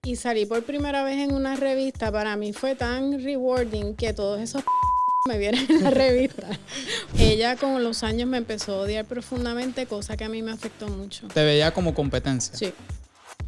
y salí por primera vez en una revista, para mí fue tan rewarding que todos esos me vieron en la revista. Ella con los años me empezó a odiar profundamente, cosa que a mí me afectó mucho. ¿Te veía como competencia? Sí.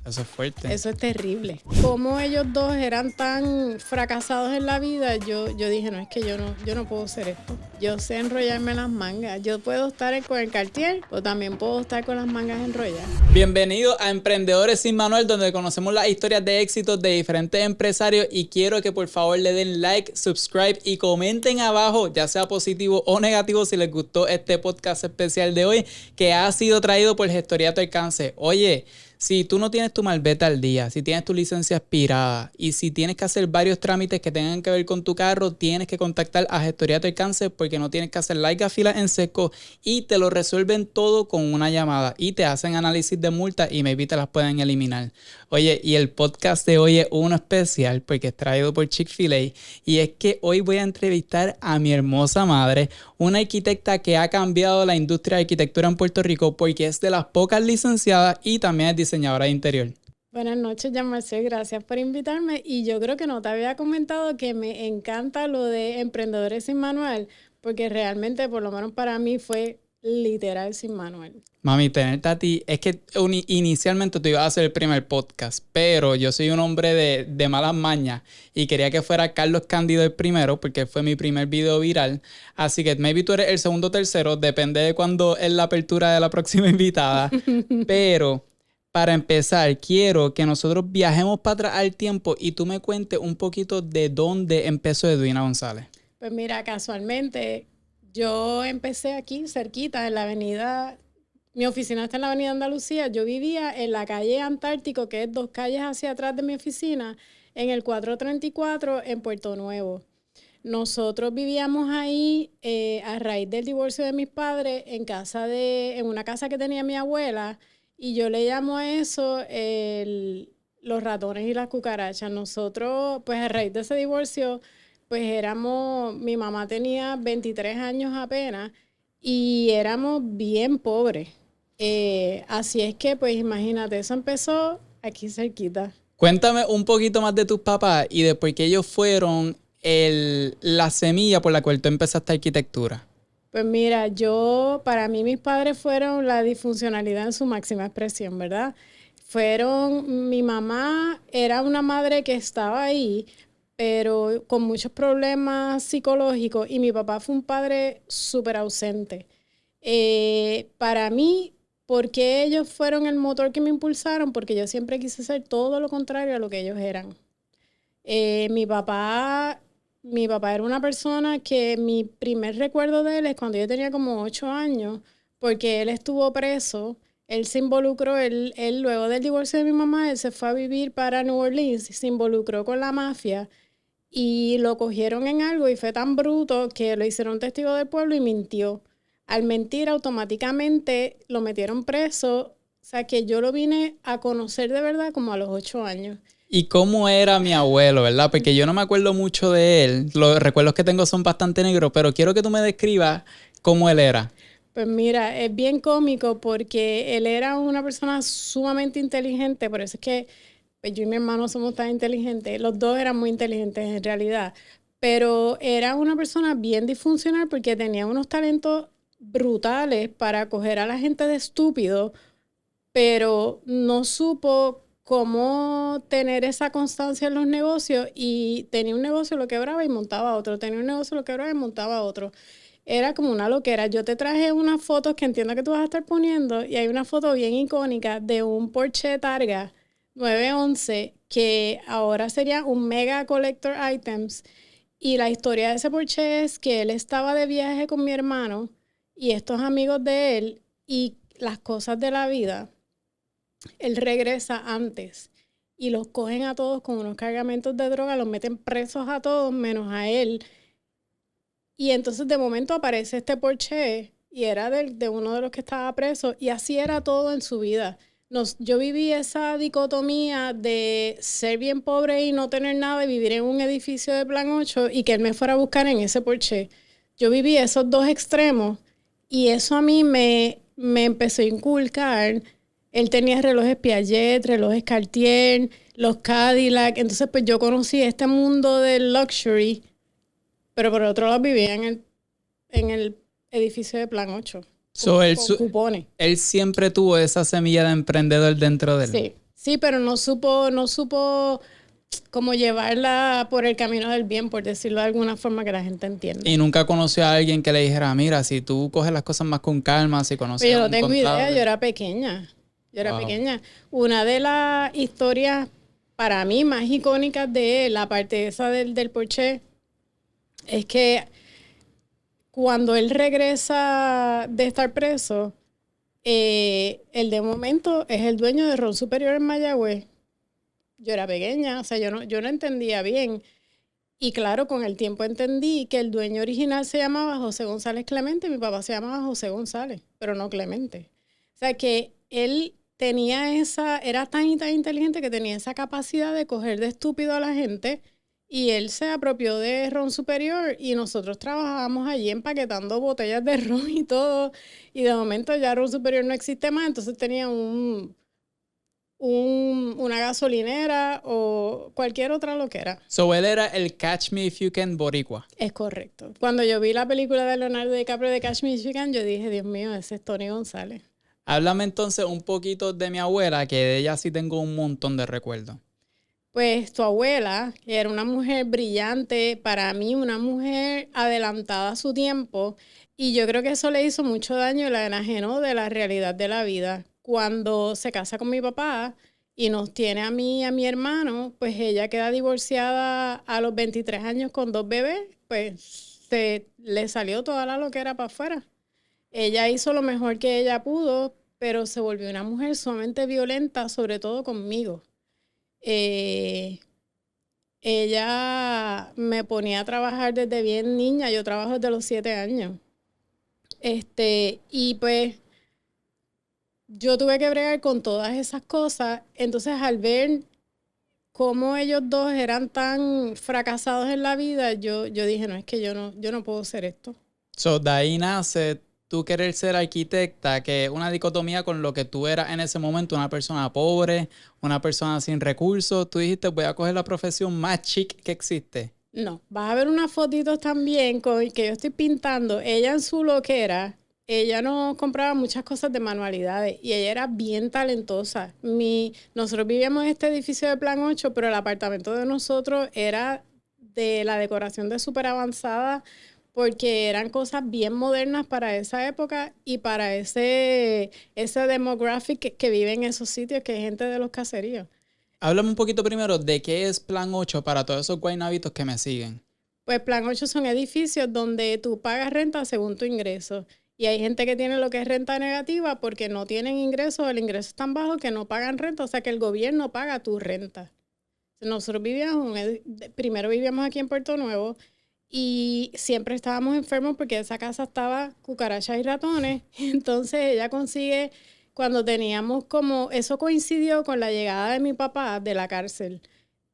Eso es fuerte. Eso es terrible. Como ellos dos eran tan fracasados en la vida, yo dije, no, es que yo no puedo hacer esto. Yo sé enrollarme las mangas. Yo puedo estar con el Cartier, o también puedo estar con las mangas enrolladas. Bienvenido a Emprendedores Sin Manual, donde conocemos las historias de éxitos de diferentes empresarios, y quiero que por favor le den like, subscribe y comenten abajo, ya sea positivo o negativo, si les gustó este podcast especial de hoy, que ha sido traído por Gestoría Tu Alcance. Oye, si tú no tienes tu malvete al día, si tienes tu licencia expirada y si tienes que hacer varios trámites que tengan que ver con tu carro, tienes que contactar a Gestoría Tu Alcance, porque no tienes que hacer largas filas en seco y te lo resuelven todo con una llamada y te hacen análisis de multa y maybe te las pueden eliminar. Oye, y el podcast de hoy es uno especial porque es traído por Chick-fil-A, y es que hoy voy a entrevistar a mi hermosa madre, una arquitecta que ha cambiado la industria de arquitectura en Puerto Rico porque es de las pocas licenciadas y también es diseñadora de interior. Buenas noches, Jean-Marcel, gracias por invitarme. Y yo creo que no te había comentado que me encanta lo de Emprendedores Sin Manual, porque realmente, por lo menos para mí, fue literal sin manual. Mami, tenerte a ti, es que inicialmente tú ibas a hacer el primer podcast, pero yo soy un hombre de malas mañas y quería que fuera Carlos Cándido el primero, porque fue mi primer video viral. Así que maybe tú eres el segundo o tercero, depende de cuándo es la apertura de la próxima invitada. Pero para empezar, quiero que nosotros viajemos para atrás al tiempo y tú me cuentes un poquito de dónde empezó Edwina González. Pues mira, casualmente yo empecé aquí cerquita en la avenida, mi oficina está en la avenida Andalucía, yo vivía en la calle Antártico, que es 2 calles hacia atrás de mi oficina, en el 434 en Puerto Nuevo. Nosotros vivíamos ahí a raíz del divorcio de mis padres en una casa que tenía mi abuela, y yo le llamo a eso los ratones y las cucarachas. Nosotros, pues a raíz de ese divorcio, pues mi mamá tenía 23 años apenas y éramos bien pobres. Así es que, pues imagínate, eso empezó aquí cerquita. Cuéntame un poquito más de tus papás y de por qué ellos fueron la semilla por la cual tú empezaste arquitectura. Pues mira, para mí mis padres fueron la disfuncionalidad en su máxima expresión, ¿verdad? Mi mamá era una madre que estaba ahí, pero con muchos problemas psicológicos, y mi papá fue un padre súper ausente. Para mí, ¿por qué ellos fueron el motor que me impulsaron? Porque yo siempre quise ser todo lo contrario a lo que ellos eran. Mi papá era una persona que mi primer recuerdo de él es cuando yo tenía como 8 años, porque él estuvo preso. Él se involucró, él luego del divorcio de mi mamá, él se fue a vivir para New Orleans y se involucró con la mafia. Y lo cogieron en algo y fue tan bruto que lo hicieron testigo del pueblo y mintió. Al mentir, automáticamente lo metieron preso. O sea, que yo lo vine a conocer de verdad como a los 8 años. ¿Y cómo era mi abuelo, verdad? Porque yo no me acuerdo mucho de él. Los recuerdos que tengo son bastante negros, pero quiero que tú me describas cómo él era. Pues mira, es bien cómico porque él era una persona sumamente inteligente, por eso es que pues yo y mi hermano somos tan inteligentes. Los dos eran muy inteligentes en realidad, pero era una persona bien disfuncional porque tenía unos talentos brutales para coger a la gente de estúpido, pero no supo cómo tener esa constancia en los negocios, y tenía un negocio, lo quebraba y montaba otro, tenía un negocio, lo quebraba y montaba otro. Era como una loquera. Yo te traje unas fotos que entiendo que tú vas a estar poniendo, y hay una foto bien icónica de un Porsche Targa 911 que ahora sería un mega collector items, y la historia de ese Porsche es que él estaba de viaje con mi hermano y estos amigos de él, y las cosas de la vida, él regresa antes y los cogen a todos con unos cargamentos de droga, los meten presos a todos menos a él. Y entonces de momento aparece este Porsche y era de uno de los que estaba preso, y así era todo en su vida. Yo viví esa dicotomía de ser bien pobre y no tener nada, y vivir en un edificio de plan 8 y que él me fuera a buscar en ese Porsche. Yo viví esos dos extremos, y eso a mí me empezó a inculcar. Él tenía relojes Piaget, relojes Cartier, los Cadillac. Entonces, pues yo conocí este mundo del luxury, pero por otro lado vivía en el edificio de Plan 8, So, con cupones. él siempre tuvo esa semilla de emprendedor dentro de él. Sí, sí, pero no supo cómo llevarla por el camino del bien, por decirlo de alguna forma que la gente entienda. Y nunca conoció a alguien que le dijera, mira, si tú coges las cosas más con calma, si conoces Pero yo a no un tengo idea, contable. yo era pequeña. Wow. Una de las historias para mí más icónicas de él, aparte esa del Porsche, es que cuando él regresa de estar preso, él de momento es el dueño de Ron Superior en Mayagüez. Yo era pequeña, o sea, yo no entendía bien. Y claro, con el tiempo entendí que el dueño original se llamaba José González Clemente y mi papá se llamaba José González, pero no Clemente. O sea, que él era tan y tan inteligente que tenía esa capacidad de coger de estúpido a la gente y él se apropió de Ron Superior y nosotros trabajábamos allí empaquetando botellas de ron y todo. Y de momento ya Ron Superior no existe más, entonces tenía una gasolinera o cualquier otra loquera. So, él era el Catch Me If You Can boricua. Es correcto. Cuando yo vi la película de Leonardo DiCaprio de Catch Me If You Can, yo dije, Dios mío, ese es Tony González. Háblame entonces un poquito de mi abuela, que de ella sí tengo un montón de recuerdos. Pues tu abuela era una mujer brillante, para mí una mujer adelantada a su tiempo, y yo creo que eso le hizo mucho daño y la enajenó de la realidad de la vida. Cuando se casa con mi papá y nos tiene a mí y a mi hermano, pues ella queda divorciada a los 23 años con 2 bebés, pues le salió toda la loquera para afuera. Ella hizo lo mejor que ella pudo, pero se volvió una mujer sumamente violenta, sobre todo conmigo. Ella me ponía a trabajar desde bien niña, yo trabajo desde los 7 años. Y pues yo tuve que bregar con todas esas cosas. Entonces, al ver cómo ellos dos eran tan fracasados en la vida, yo dije, no, es que yo no puedo hacer esto. So, de ahí nace tú querer ser arquitecta, que es una dicotomía con lo que tú eras en ese momento, una persona pobre, una persona sin recursos. Tú dijiste, voy a coger la profesión más chic que existe. No, vas a ver unas fotitos también que yo estoy pintando. Ella en su loquera, ella nos compraba muchas cosas de manualidades y ella era bien talentosa. Nosotros vivíamos en este edificio de Plan 8, pero el apartamento de nosotros era de la decoración de súper avanzada porque eran cosas bien modernas para esa época y para ese demographic que vive en esos sitios, que es gente de los caseríos. Háblame un poquito primero de qué es Plan 8 para todos esos guaynabitos que me siguen. Pues Plan 8 son edificios donde tú pagas renta según tu ingreso. Y hay gente que tiene lo que es renta negativa porque no tienen ingresos, el ingreso es tan bajo que no pagan renta, o sea que el gobierno paga tu renta. Nosotros primero vivíamos aquí en Puerto Nuevo y siempre estábamos enfermos porque esa casa estaba cucarachas y ratones. Entonces ella consigue, cuando teníamos eso coincidió con la llegada de mi papá de la cárcel.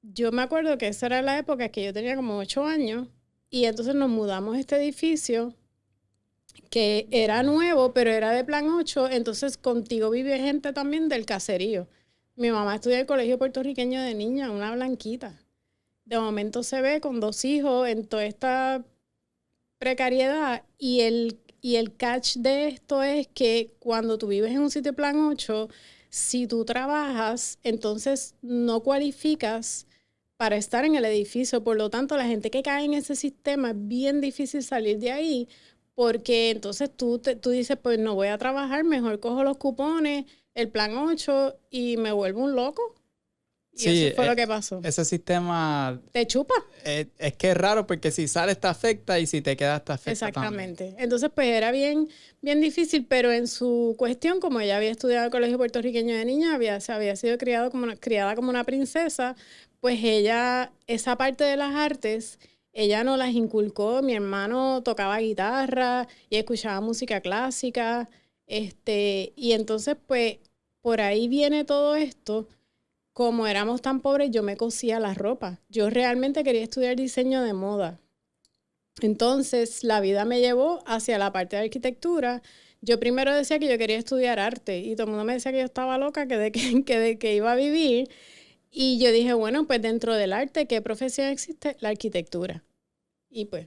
Yo me acuerdo que esa era la época que yo tenía como 8 años y entonces nos mudamos a este edificio que era nuevo, pero era de Plan 8, entonces contigo vive gente también del caserío. Mi mamá estudia en el colegio puertorriqueño de niña, una blanquita. De momento se ve con 2 hijos en toda esta precariedad y el catch de esto es que cuando tú vives en un sitio Plan 8, si tú trabajas, entonces no cualificas para estar en el edificio. Por lo tanto, la gente que cae en ese sistema es bien difícil salir de ahí porque entonces tú dices, pues no voy a trabajar, mejor cojo los cupones, el Plan 8 y me vuelvo un loco. Y sí, eso fue lo que pasó. Ese sistema... Te chupa. Es que es raro porque si sales te afecta y si te quedas te afecta. Exactamente. También. Entonces, pues era bien difícil, pero en su cuestión, como ella había estudiado en el colegio puertorriqueño de niña, se había sido criada como una princesa, pues ella, esa parte de las artes, ella nos las inculcó. Mi hermano tocaba guitarra y escuchaba música clásica, y entonces, pues, por ahí viene todo esto. Como éramos tan pobres, yo me cosía la ropa. Yo realmente quería estudiar diseño de moda. Entonces, la vida me llevó hacia la parte de arquitectura. Yo primero decía que yo quería estudiar arte y todo el mundo me decía que yo estaba loca, que de que iba a vivir. Y yo dije, bueno, pues dentro del arte, ¿qué profesión existe? La arquitectura. Y pues,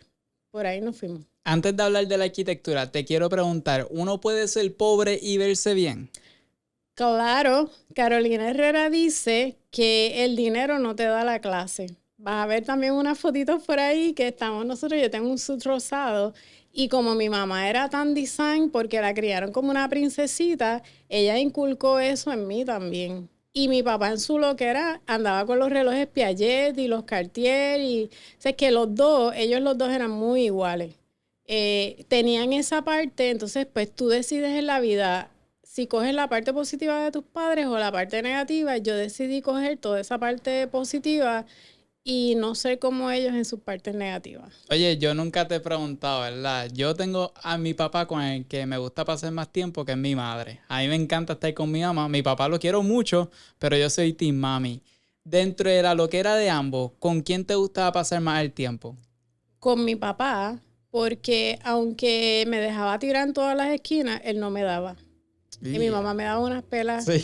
por ahí nos fuimos. Antes de hablar de la arquitectura, te quiero preguntar, ¿uno puede ser pobre y verse bien? Claro, Carolina Herrera dice que el dinero no te da la clase. Vas a ver también unas fotitos por ahí que estamos nosotros, yo tengo un suit rosado y como mi mamá era tan design porque la criaron como una princesita, ella inculcó eso en mí también. Y mi papá en su loquera andaba con los relojes Piaget y los Cartier y o sea, que ellos los dos eran muy iguales. Tenían esa parte, entonces pues tú decides en la vida si coges la parte positiva de tus padres o la parte negativa. Yo decidí coger toda esa parte positiva y no ser como ellos en sus partes negativas. Oye, yo nunca te he preguntado, ¿verdad? Yo tengo a mi papá con el que me gusta pasar más tiempo, que es mi madre. A mí me encanta estar con mi mamá. Mi papá lo quiero mucho, pero yo soy team mami. Dentro de la loquera de ambos, ¿con quién te gustaba pasar más el tiempo? Con mi papá, porque aunque me dejaba tirar en todas las esquinas, él no me daba. Y mi mamá me daba unas pelas. Sí,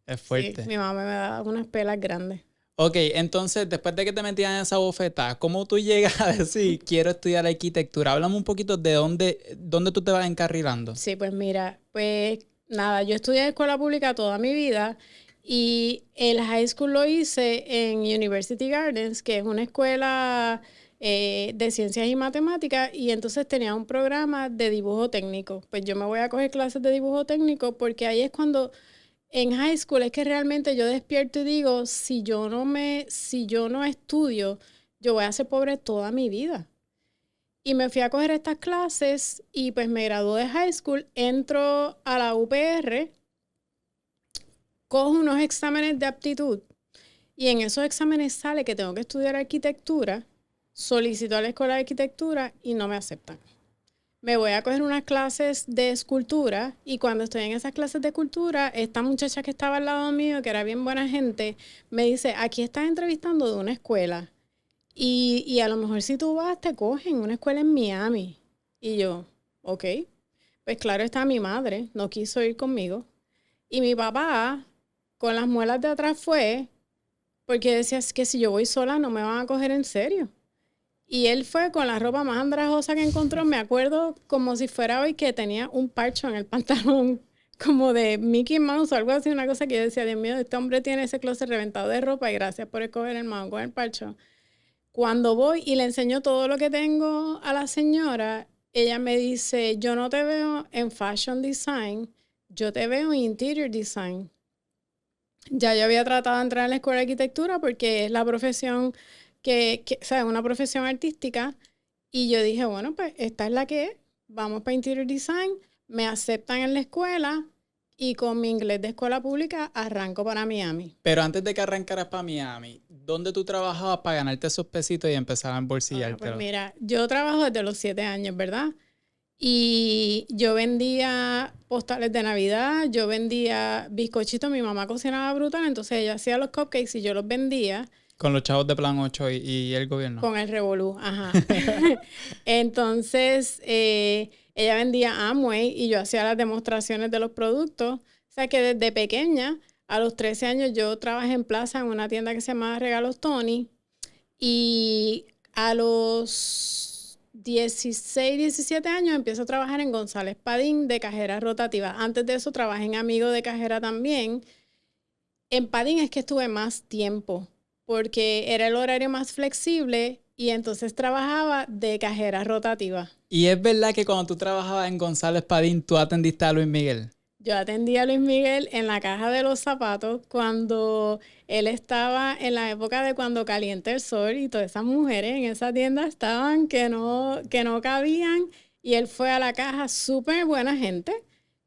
es Sí, fuerte. mi mamá me daba unas pelas grandes. Ok, entonces, después de que te metían en esa bofetada, ¿cómo tú llegas a decir, quiero estudiar arquitectura? Háblame un poquito de dónde tú te vas encarrilando. Sí, pues mira, pues nada, yo estudié en escuela pública toda mi vida y el high school lo hice en University Gardens, que es una escuela de ciencias y matemáticas, y entonces tenía un programa de dibujo técnico. Pues yo me voy a coger clases de dibujo técnico porque ahí es cuando en high school es que realmente yo despierto y digo, si yo no estudio, yo voy a ser pobre toda mi vida. Y me fui a coger estas clases y pues me gradué de high school, entro a la UPR, cojo unos exámenes de aptitud y en esos exámenes sale que tengo que estudiar arquitectura, solicito a la escuela de arquitectura y no me aceptan. Me voy a coger unas clases de escultura y cuando estoy en esas clases de escultura, esta muchacha que estaba al lado mío, que era bien buena gente, me dice, aquí estás entrevistando de una escuela. Y a lo mejor si tú vas, te cogen una escuela en Miami. Y yo, ok. Pues claro está, mi madre no quiso ir conmigo. Y mi papá, con las muelas de atrás fue, porque decía, es que si yo voy sola no me van a coger en serio. Y él fue con la ropa más andrajosa que encontró. Me acuerdo como si fuera hoy que tenía un parcho en el pantalón, como de Mickey Mouse o algo así, una cosa que yo decía, Dios mío, este hombre tiene ese closet reventado de ropa y gracias por escoger el mango con el parcho. Cuando voy y le enseño todo lo que tengo a la señora, ella me dice, yo no te veo en fashion design, yo te veo en interior design. Ya yo había tratado de entrar en la escuela de arquitectura porque es la profesión o sea, es una profesión artística. Y yo dije, bueno, pues esta es la que es, vamos para interior design, me aceptan en la escuela y con mi inglés de escuela pública arranco para Miami. Pero antes de que arrancaras para Miami, ¿dónde tú trabajabas para ganarte esos pesitos y empezar a embolsillártelo? Pues mira, yo trabajo desde los 7 años, ¿verdad? Y yo vendía postales de Navidad, yo vendía bizcochitos, mi mamá cocinaba brutal, entonces ella hacía los cupcakes y yo los vendía. Con los chavos de Plan 8 y el gobierno. Con el revolú, ajá. Entonces, ella vendía Amway y yo hacía las demostraciones de los productos. O sea que desde pequeña, a los 13 años, yo trabajé en Plaza en una tienda que se llamaba Regalos Tony. Y a los 16, 17 años empiezo a trabajar en González Padín de cajera rotativa. Antes de eso trabajé en Amigo de cajera también. En Padín es que estuve más tiempo porque era el horario más flexible y entonces trabajaba de cajera rotativa. ¿Y es verdad que cuando tú trabajabas en González Padín, tú atendiste a Luis Miguel? Yo atendí a Luis Miguel en la caja de los zapatos cuando él estaba en la época de cuando calienta el sol y todas esas mujeres en esa tienda estaban que no cabían y él fue a la caja, súper buena gente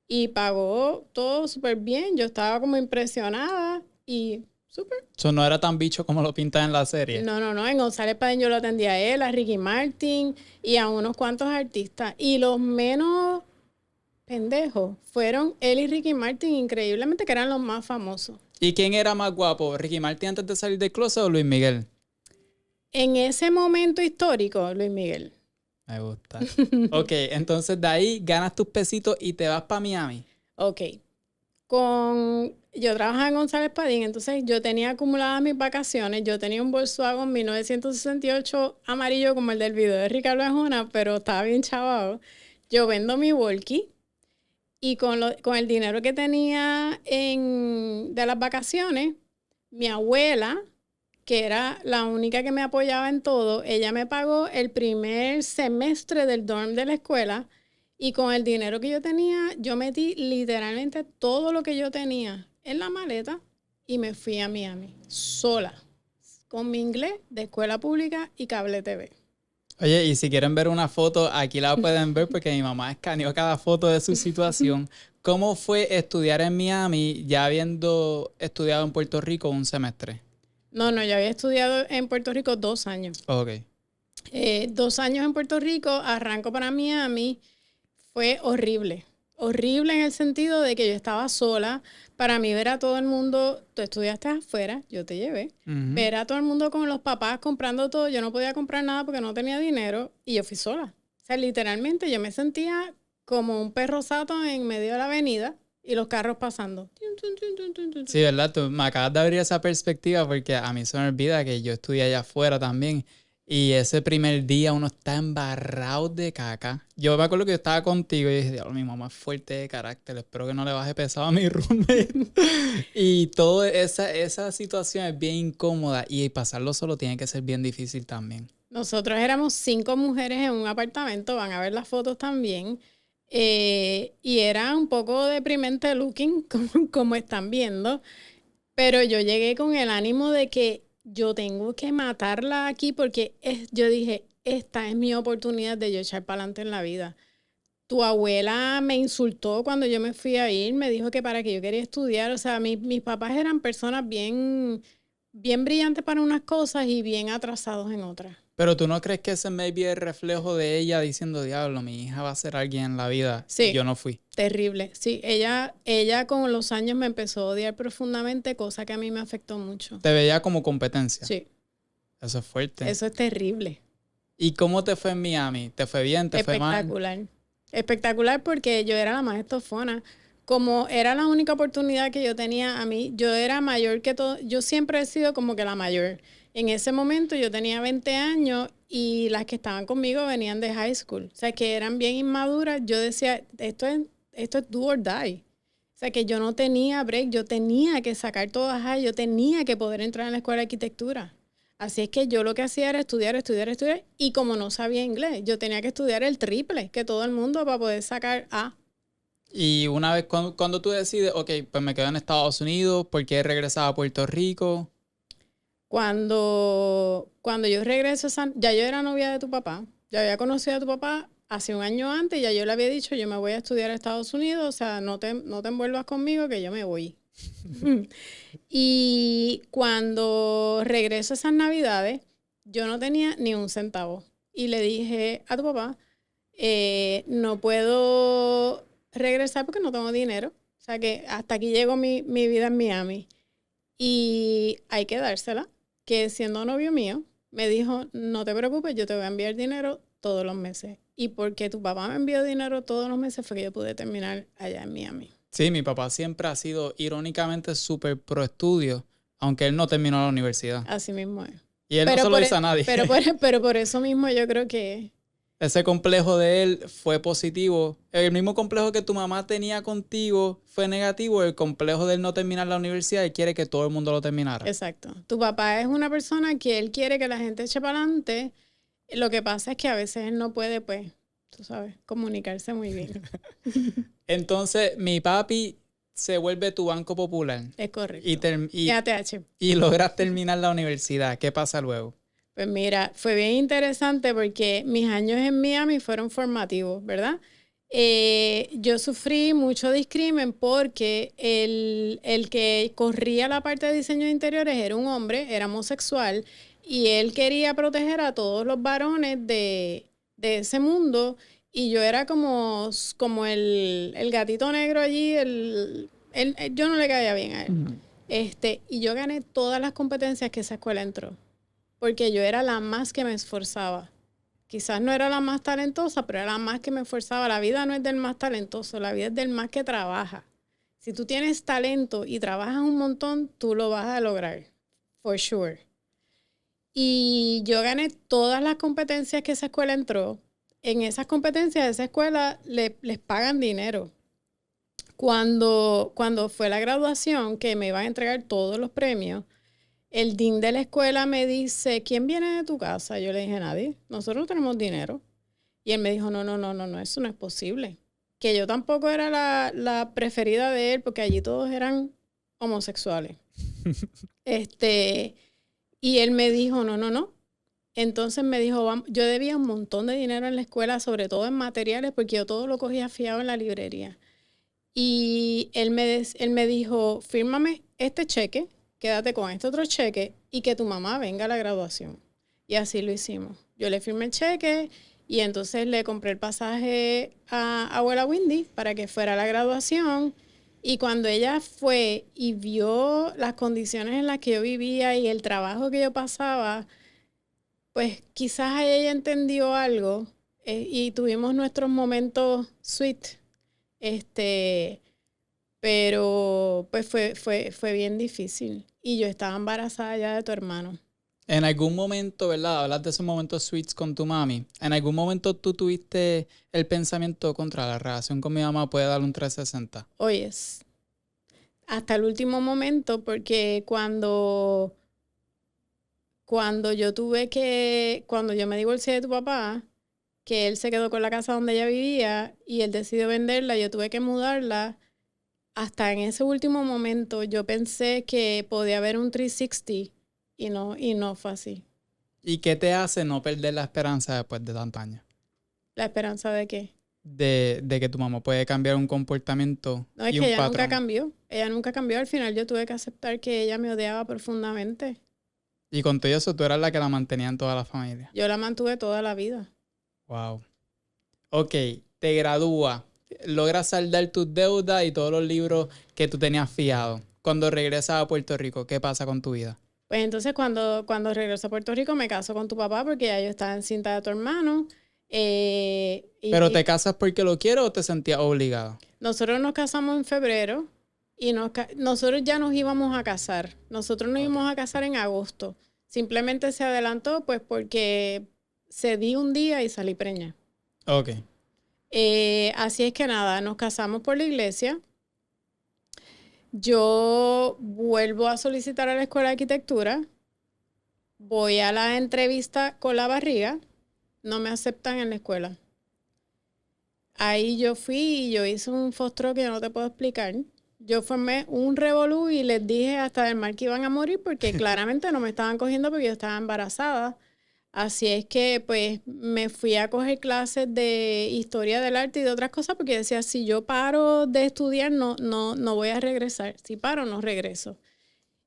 y pagó todo súper bien. Yo estaba como impresionada y súper. Eso no era tan bicho como lo pintan en la serie. No. En González Padín yo lo atendí a él, a Ricky Martin y a unos cuantos artistas. Y los menos pendejos fueron él y Ricky Martin, increíblemente, que eran los más famosos. ¿Y quién era más guapo? ¿Ricky Martin antes de salir del closet o Luis Miguel? En ese momento histórico, Luis Miguel. Me gusta. Ok, entonces de ahí ganas tus pesitos y te vas para Miami. Ok. Yo trabajaba en González Padín, entonces yo tenía acumuladas mis vacaciones. Yo tenía un Volkswagen 1968 amarillo como el del video de Ricardo Arjona, pero estaba bien chavado. Yo vendo mi Volky y con el dinero que tenía de las vacaciones, mi abuela, que era la única que me apoyaba en todo, ella me pagó el primer semestre del dorm de la escuela. Y con el dinero que yo tenía, yo metí literalmente todo lo que yo tenía en la maleta y me fui a Miami, sola, con mi inglés de escuela pública y cable TV. Oye, y si quieren ver una foto, aquí la pueden ver porque mi mamá escaneó cada foto de su situación. ¿Cómo fue estudiar en Miami ya habiendo estudiado en Puerto Rico un semestre? No, yo había estudiado en Puerto Rico 2 años. Ok. 2 años en Puerto Rico, arranco para Miami. Fue horrible. Horrible en el sentido de que yo estaba sola. Para mí ver a todo el mundo, tú estudiaste afuera, yo te llevé. Ver a todo el mundo con los papás comprando todo, yo no podía comprar nada porque no tenía dinero y yo fui sola. O sea, literalmente yo me sentía como un perro sato en medio de la avenida y los carros pasando. Sí, ¿verdad? Tú me acabas de abrir esa perspectiva porque a mí se me olvida que yo estudié allá afuera también. Y ese primer día uno está embarrado de caca. Yo me acuerdo que yo estaba contigo y dije, diablo, mi mamá es fuerte de carácter, espero que no le baje pesado a mi roommate. Y toda esa situación es bien incómoda y pasarlo solo tiene que ser bien difícil también. Nosotros éramos 5 mujeres en un apartamento, van a ver las fotos también. Y era un poco deprimente looking, como están viendo. Pero yo llegué con el ánimo de que yo tengo que matarla aquí porque yo dije, esta es mi oportunidad de yo echar para adelante en la vida. Tu abuela me insultó cuando yo me fui a ir, me dijo que para qué yo quería estudiar. O sea, mis papás eran personas bien, bien brillantes para unas cosas y bien atrasados en otras. Pero ¿tú no crees que ese maybe es el reflejo de ella diciendo, diablo, mi hija va a ser alguien en la vida? Sí. Y yo no fui. Terrible. Sí, ella con los años me empezó a odiar profundamente, cosa que a mí me afectó mucho. Te veía como competencia. Sí. Eso es fuerte. Eso es terrible. ¿Y cómo te fue en Miami? ¿Te fue bien? ¿Te fue mal? Espectacular. Espectacular porque yo era la más estofona. Como era la única oportunidad que yo tenía a mí, yo era mayor que todo. Yo siempre he sido como que la mayor. En ese momento yo tenía 20 años y las que estaban conmigo venían de high school. O sea, que eran bien inmaduras. Yo decía, esto es do or die. O sea, que yo no tenía break. Yo tenía que sacar todas high. Yo tenía que poder entrar en la escuela de arquitectura. Así es que yo lo que hacía era estudiar. Y como no sabía inglés, yo tenía que estudiar el triple que todo el mundo para poder sacar A. Y una vez cuando tú decides, ok, pues me quedo en Estados Unidos, ¿por qué regresaba a Puerto Rico? Cuando yo regreso, ya yo era novia de tu papá. Ya había conocido a tu papá hace un año antes. Ya yo le había dicho, yo me voy a estudiar a Estados Unidos. O sea, no te envuelvas conmigo que yo me voy. Y cuando regreso esas navidades, yo no tenía ni un centavo. Y le dije a tu papá, no puedo regresar porque no tengo dinero. O sea que hasta aquí llegó mi vida en Miami. Y hay que dársela, que siendo novio mío, me dijo, no te preocupes, yo te voy a enviar dinero todos los meses. Y porque tu papá me envió dinero todos los meses fue que yo pude terminar allá en Miami. Sí, mi papá siempre ha sido irónicamente súper pro estudio, aunque él no terminó la universidad. Así mismo es. Y él no se lo dice a nadie. Pero por eso mismo yo creo que... Ese complejo de él fue positivo. El mismo complejo que tu mamá tenía contigo fue negativo. El complejo de él no terminar la universidad, él quiere que todo el mundo lo terminara. Exacto. Tu papá es una persona que él quiere que la gente eche para adelante. Lo que pasa es que a veces él no puede, pues, tú sabes, comunicarse muy bien. Entonces, mi papi se vuelve tu banco popular. Es correcto. Y ATH. Y logras terminar la universidad. ¿Qué pasa luego? Pues mira, fue bien interesante porque mis años en Miami fueron formativos, ¿verdad? Yo sufrí mucho discrimen porque el que corría la parte de diseño de interiores era un hombre, era homosexual, y él quería proteger a todos los varones de ese mundo, y yo era como el gatito negro allí, yo no le caía bien a él. Y yo gané todas las competencias que esa escuela entró, porque yo era la más que me esforzaba. Quizás no era la más talentosa, pero era la más que me esforzaba. La vida no es del más talentoso, la vida es del más que trabaja. Si tú tienes talento y trabajas un montón, tú lo vas a lograr, for sure. Y yo gané todas las competencias que esa escuela entró. En esas competencias de esa escuela les pagan dinero. Cuando fue la graduación, que me iban a entregar todos los premios, el dean de la escuela me dice, ¿quién viene de tu casa? Yo le dije, nadie, nosotros no tenemos dinero. Y él me dijo, no, eso no es posible. Que yo tampoco era la preferida de él, porque allí todos eran homosexuales. Y él me dijo, no. Entonces me dijo, yo debía un montón de dinero en la escuela, sobre todo en materiales, porque yo todo lo cogía fiado en la librería. Y él me dijo, fírmame este cheque, quédate con este otro cheque y que tu mamá venga a la graduación. Y así lo hicimos. Yo le firmé el cheque y entonces le compré el pasaje a abuela Windy para que fuera a la graduación. Y cuando ella fue y vio las condiciones en las que yo vivía y el trabajo que yo pasaba, pues quizás ella entendió algo y tuvimos nuestros momentos sweet. Pero pues fue bien difícil. Y yo estaba embarazada ya de tu hermano. En algún momento, ¿verdad? Hablas de esos momentos sweets con tu mami. ¿En algún momento tú tuviste el pensamiento contra la relación con mi mamá puede dar un 360? Oyes, hasta el último momento, porque cuando yo me divorcié de tu papá, que él se quedó con la casa donde ella vivía y él decidió venderla, yo tuve que mudarla. Hasta en ese último momento yo pensé que podía haber un 360 y no fue así. ¿Y qué te hace no perder la esperanza después de tantos años? ¿La esperanza de qué? De que tu mamá puede cambiar un comportamiento No, es y que un ella patrón. nunca cambió. Ella nunca cambió. Al final yo tuve que aceptar que ella me odiaba profundamente. Y con todo eso, tú eras la que la mantenía en toda la familia. Yo la mantuve toda la vida. Wow. Ok, te gradúas, logras saldar tus deudas y todos los libros que tú tenías fiados. Cuando regresas a Puerto Rico, ¿qué pasa con tu vida? Pues entonces cuando regreso a Puerto Rico me caso con tu papá porque ya yo estaba encinta de tu hermano. ¿Pero te casas porque lo quieres o te sentías obligada? Nosotros nos casamos en febrero y nosotros ya nos íbamos a casar. Nosotros nos íbamos a casar en agosto. Simplemente se adelantó pues porque cedí un día y salí preña. Ok. Así es que nada, nos casamos por la iglesia. Yo vuelvo a solicitar a la escuela de arquitectura. Voy a la entrevista con la barriga. No me aceptan en la escuela. Ahí yo fui y yo hice un fostro que yo no te puedo explicar. Yo formé un revolú y les dije hasta del mal que iban a morir porque claramente no me estaban cogiendo porque yo estaba embarazada. Así es que pues me fui a coger clases de historia del arte y de otras cosas porque decía, si yo paro de estudiar no voy a regresar. Si paro, no regreso.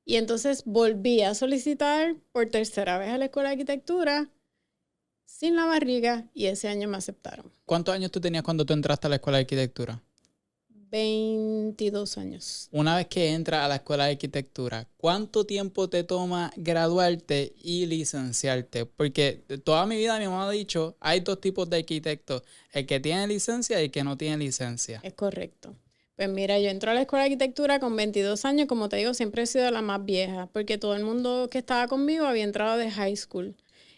Y entonces volví a solicitar por tercera vez a la escuela de arquitectura sin la barriga y ese año me aceptaron. ¿Cuántos años tú tenías cuando tú entraste a la escuela de arquitectura? 22 años. Una vez que entras a la escuela de arquitectura, ¿cuánto tiempo te toma graduarte y licenciarte? Porque toda mi vida mi mamá ha dicho, hay dos tipos de arquitectos, el que tiene licencia y el que no tiene licencia. Es correcto. Pues mira, yo entro a la escuela de arquitectura con 22 años, como te digo, siempre he sido la más vieja, porque todo el mundo que estaba conmigo había entrado de high school.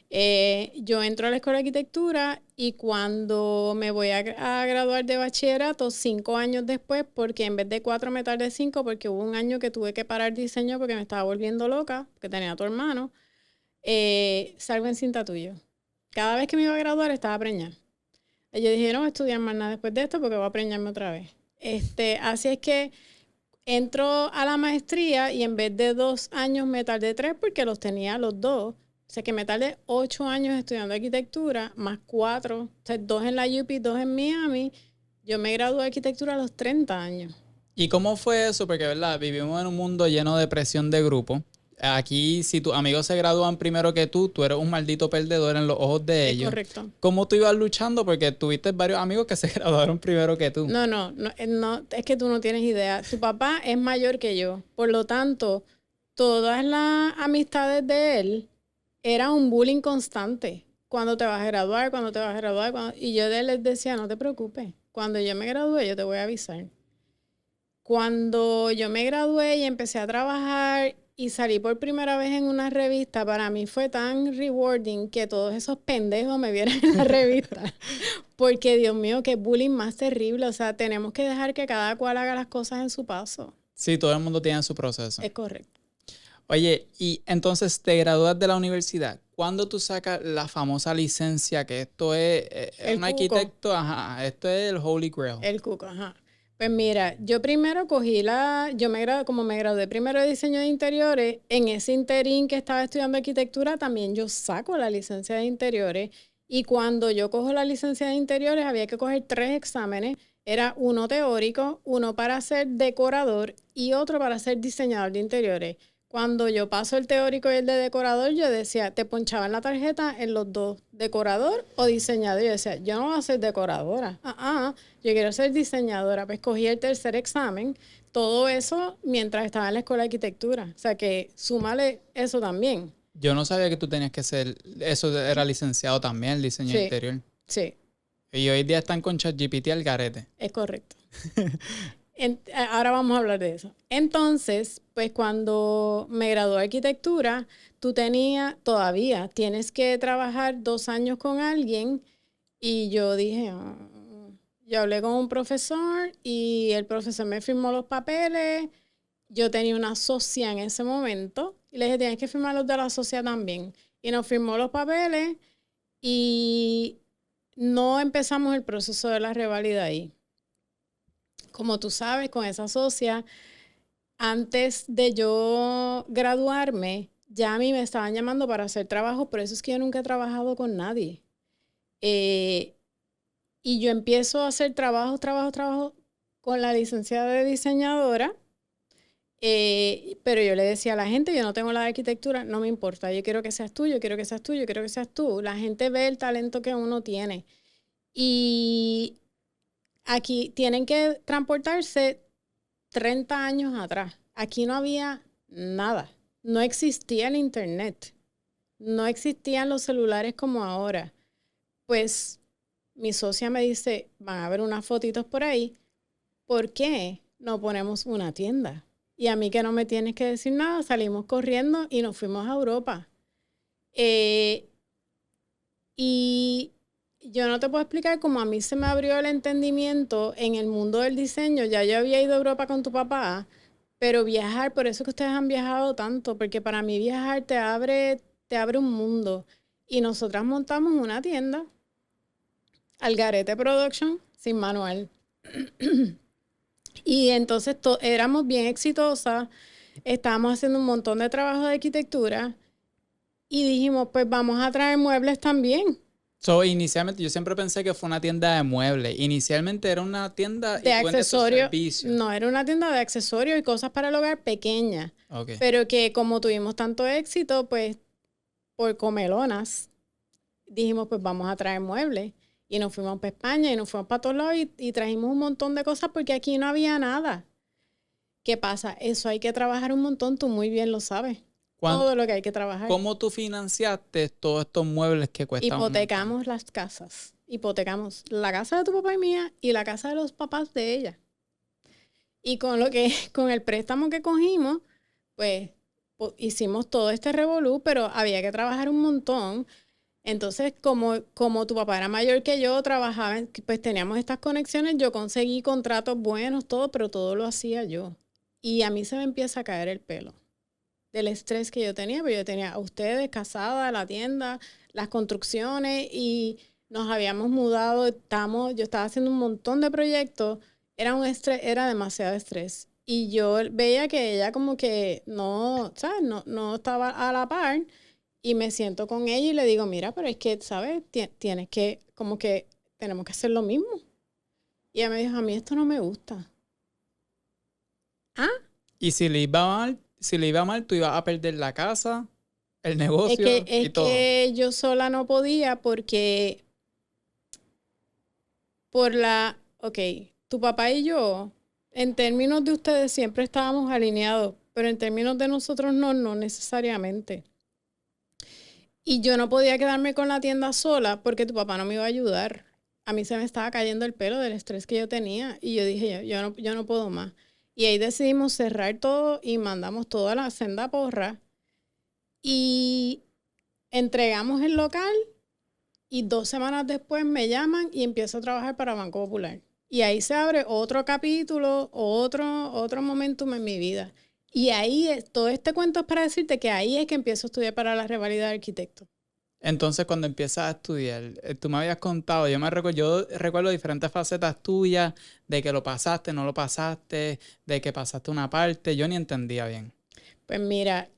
Yo entro a la escuela de arquitectura y cuando me voy a graduar de bachillerato, 5 años después, porque en vez de 4 me tardé 5, porque hubo un año que tuve que parar diseño porque me estaba volviendo loca, que tenía a tu hermano, salgo en cinta tuyo. Cada vez que me iba a graduar estaba preñada. Y yo dije, no voy a estudiar más nada después de esto porque voy a preñarme otra vez. Así es que entro a la maestría y en vez de 2 años me tardé 3 porque los tenía los dos. O sea que me tardé 8 años estudiando arquitectura, más 4, o sea, 2 en la UP, 2 en Miami. Yo me gradué de arquitectura a los 30 años. ¿Y cómo fue eso? Porque, ¿verdad? Vivimos en un mundo lleno de presión de grupo. Aquí, si tus amigos se gradúan primero que tú eres un maldito perdedor en los ojos de ellos. Correcto. ¿Cómo tú ibas luchando? Porque tuviste varios amigos que se graduaron primero que tú. No, es que tú no tienes idea. Tu papá es mayor que yo. Por lo tanto, todas las amistades de él era un bullying constante. ¿Cuándo te vas a graduar? ¿Cuándo te vas a graduar? Y yo les decía, no te preocupes. Cuando yo me gradúe, yo te voy a avisar. Cuando yo me gradué y empecé a trabajar y salí por primera vez en una revista, para mí fue tan rewarding que todos esos pendejos me vieran en la revista. Porque, Dios mío, qué bullying más terrible. O sea, tenemos que dejar que cada cual haga las cosas en su paso. Sí, todo el mundo tiene su proceso. Es correcto. Oye, y entonces te gradúas de la universidad. ¿Cuándo tú sacas la famosa licencia? Que esto es El un cuco. arquitecto, ajá, esto es el Holy Grail. El cuco, ajá. Pues mira, yo primero como me gradué primero de diseño de interiores, en ese interín que estaba estudiando arquitectura, también yo saco la licencia de interiores. Y cuando yo cojo la licencia de interiores, había que coger 3 exámenes. Era uno teórico, uno para ser decorador y otro para ser diseñador de interiores. Cuando yo paso el teórico y el de decorador, yo decía, te ponchaban la tarjeta en los dos, decorador o diseñador. Yo decía, yo no voy a ser decoradora. Yo quiero ser diseñadora. Pues cogí el tercer examen. Todo eso mientras estaba en la escuela de arquitectura. O sea que súmale eso también. Yo no sabía que tú tenías que ser, eso era licenciado también, el diseño Sí. interior. Sí, Y hoy día están con ChatGPT al garete. es correcto. Ahora vamos a hablar de eso. Entonces, pues cuando me gradué de arquitectura, todavía tienes que trabajar 2 años con alguien y yo dije, yo hablé con un profesor y el profesor me firmó los papeles. Yo tenía una socia en ese momento y le dije, tienes que firmar los de la socia también. Y nos firmó los papeles y no empezamos el proceso de la reválida ahí. Como tú sabes, con esa socia, antes de yo graduarme, ya a mí me estaban llamando para hacer trabajo, por eso es que yo nunca he trabajado con nadie. Y yo empiezo a hacer trabajo con la licenciada de diseñadora, pero yo le decía a la gente, yo no tengo la de arquitectura, no me importa, yo quiero que seas tú, yo quiero que seas tú, yo quiero que seas tú. La gente ve el talento que uno tiene. Y aquí tienen que transportarse 30 años atrás. Aquí no había nada. No existía el internet. No existían los celulares como ahora. Pues mi socia me dice, van a ver unas fotitos por ahí. ¿Por qué no ponemos una tienda? Y a mí que no me tienes que decir nada, salimos corriendo y nos fuimos a Europa. Y yo no te puedo explicar cómo a mí se me abrió el entendimiento en el mundo del diseño. Ya yo había ido a Europa con tu papá, pero viajar, por eso es que ustedes han viajado tanto, porque para mí viajar te abre un mundo. Y nosotras montamos una tienda, Algarete Production, sin manual. Y entonces éramos bien exitosas, estábamos haciendo un montón de trabajo de arquitectura y dijimos, pues vamos a traer muebles también. Inicialmente yo siempre pensé que fue una tienda de muebles. Inicialmente era una tienda de accesorios. servicios. No, era una tienda de accesorios y cosas para el hogar pequeña. Okay. Pero que como tuvimos tanto éxito, pues por comelonas, dijimos, pues vamos a traer muebles. Y nos fuimos para España y nos fuimos para todos lados y trajimos un montón de cosas porque aquí no había nada. ¿Qué pasa? Eso hay que trabajar un montón, tú muy bien lo sabes. Todo lo que hay que trabajar. ¿Cómo tú financiaste todos estos muebles que cuestan? Hipotecamos las casas. Hipotecamos la casa de tu papá y mía y la casa de los papás de ella. Y con el préstamo que cogimos, pues hicimos todo este revolú, pero había que trabajar un montón. Entonces, como tu papá era mayor que yo, trabajaba, pues teníamos estas conexiones, yo conseguí contratos buenos, todo, pero todo lo hacía yo. Y a mí se me empieza a caer el pelo del estrés que yo tenía, pero yo tenía a ustedes, casada, la tienda, las construcciones y nos habíamos mudado, yo estaba haciendo un montón de proyectos, era un estrés, era demasiado estrés. Y yo veía que ella como que no, ¿sabes? No estaba a la par y me siento con ella y le digo, mira, pero es que, ¿sabes? Tienes que, como que tenemos que hacer lo mismo. Y ella me dijo, a mí esto no me gusta. ¿Ah? ¿Y si le iba mal, tú ibas a perder la casa, el negocio y todo? Es que yo sola no podía porque tu papá y yo, en términos de ustedes siempre estábamos alineados, pero en términos de nosotros no necesariamente. Y yo no podía quedarme con la tienda sola porque tu papá no me iba a ayudar. A mí se me estaba cayendo el pelo del estrés que yo tenía y yo dije, yo no puedo más. Y ahí decidimos cerrar todo y mandamos toda la senda porra. Y entregamos el local y 2 semanas después me llaman y empiezo a trabajar para Banco Popular. Y ahí se abre otro capítulo, otro momentum en mi vida. Y ahí, todo este cuento es para decirte que ahí es que empiezo a estudiar para la revalida de arquitecto. Entonces, cuando empiezas a estudiar, tú me habías contado, yo recuerdo diferentes facetas tuyas, de que lo pasaste, no lo pasaste, de que pasaste una parte, yo ni entendía bien. Pues mira,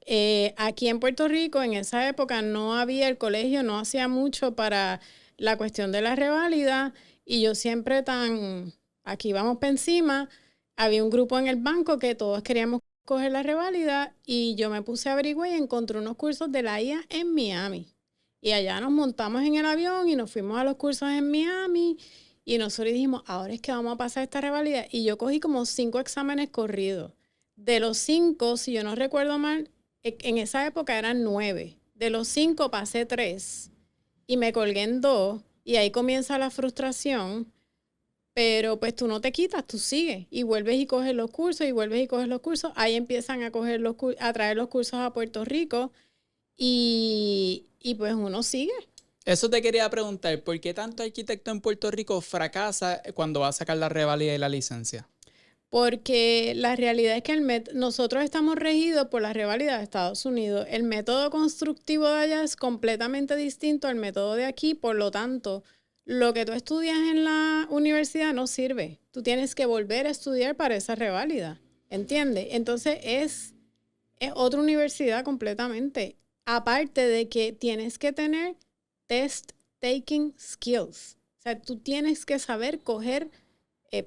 aquí en Puerto Rico en esa época no había, el colegio no hacía mucho para la cuestión de la reválida y yo siempre aquí vamos para encima, había un grupo en el banco que todos queríamos coger la reválida y yo me puse a averiguar y encontré unos cursos de la IA en Miami. Y allá nos montamos en el avión y nos fuimos a los cursos en Miami y nosotros dijimos, ahora es que vamos a pasar esta reválida. Y yo cogí como 5 exámenes corridos. De los 5, si yo no recuerdo mal, en esa época eran 9. De los 5 pasé 3 y me colgué en 2 y ahí comienza la frustración. Pero pues tú no te quitas, tú sigues y vuelves y coges los cursos y vuelves y coges los cursos. Ahí empiezan a traer los cursos a Puerto Rico y pues uno sigue. Eso te quería preguntar, ¿por qué tanto arquitecto en Puerto Rico fracasa cuando va a sacar la reválida y la licencia? Porque la realidad es que nosotros estamos regidos por la reválida de Estados Unidos. El método constructivo de allá es completamente distinto al método de aquí, por lo tanto, lo que tú estudias en la universidad no sirve. Tú tienes que volver a estudiar para esa reválida, ¿entiendes? Entonces es otra universidad completamente. Aparte de que tienes que tener test-taking skills. O sea, tú tienes que saber coger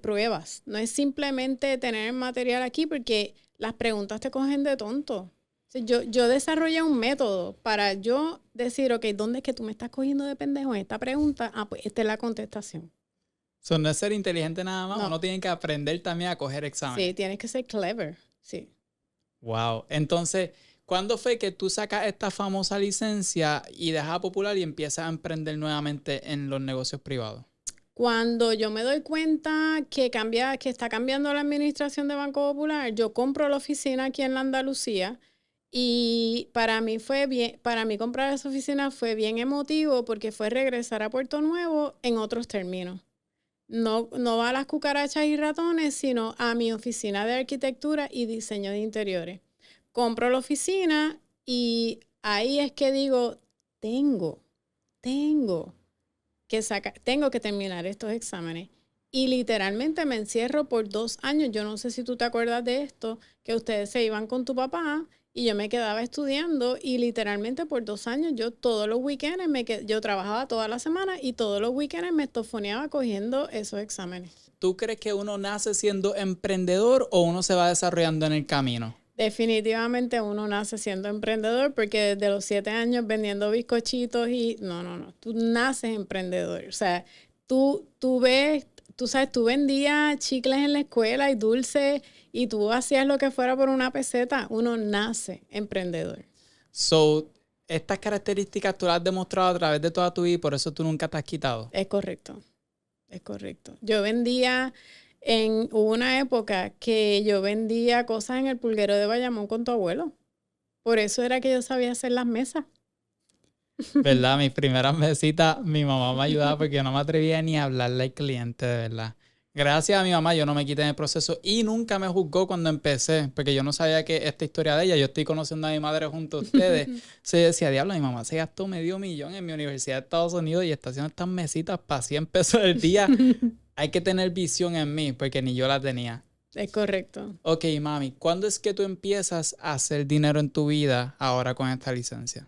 pruebas. No es simplemente tener el material aquí porque las preguntas te cogen de tonto. O sea, yo desarrollé un método para yo decir, ok, ¿dónde es que tú me estás cogiendo de pendejo en esta pregunta? Ah, pues esta es la contestación. So, no es ser inteligente nada más, No. uno tiene que aprender también a coger exámenes. Sí, tienes que ser clever, sí. Wow. Entonces, ¿cuándo fue que tú sacas esta famosa licencia y dejas a Popular y empiezas a emprender nuevamente en los negocios privados? Cuando yo me doy cuenta que está cambiando la administración de Banco Popular, yo compro la oficina aquí en la Andalucía y para mí comprar esa oficina fue bien emotivo porque fue regresar a Puerto Nuevo en otros términos. No a las cucarachas y ratones, sino a mi oficina de arquitectura y diseño de interiores. Compro la oficina y ahí es que digo, tengo que terminar estos exámenes. Y literalmente me encierro por 2 años. Yo no sé si tú te acuerdas de esto, que ustedes se iban con tu papá y yo me quedaba estudiando y literalmente por 2 años yo todos los weekends yo trabajaba toda la semana y todos los weekends me estofoneaba cogiendo esos exámenes. ¿Tú crees que uno nace siendo emprendedor o uno se va desarrollando en el camino? Definitivamente uno nace siendo emprendedor porque desde los 7 años vendiendo bizcochitos y no, tú naces emprendedor. O sea, tú sabes, tú vendías chicles en la escuela y dulces y tú hacías lo que fuera por una peseta. Uno nace emprendedor. So, estas características tú las has demostrado a través de toda tu vida y por eso tú nunca te has quitado. Es correcto. Yo hubo una época que yo vendía cosas en el pulguero de Bayamón con tu abuelo. Por eso era que yo sabía hacer las mesas. ¿Verdad? Mis primeras mesitas, mi mamá me ayudaba porque yo no me atrevía ni a hablarle al cliente, de verdad. Gracias a mi mamá yo no me quité en el proceso y nunca me juzgó cuando empecé, porque yo no sabía que esta historia de ella, yo estoy conociendo a mi madre junto a ustedes. Se decía, diablo, mi mamá se gastó $500,000 en mi universidad de Estados Unidos y está haciendo estas mesitas para 100 pesos al día. Hay que tener visión en mí, porque ni yo la tenía. Es correcto. Ok, mami, ¿cuándo es que tú empiezas a hacer dinero en tu vida ahora con esta licencia?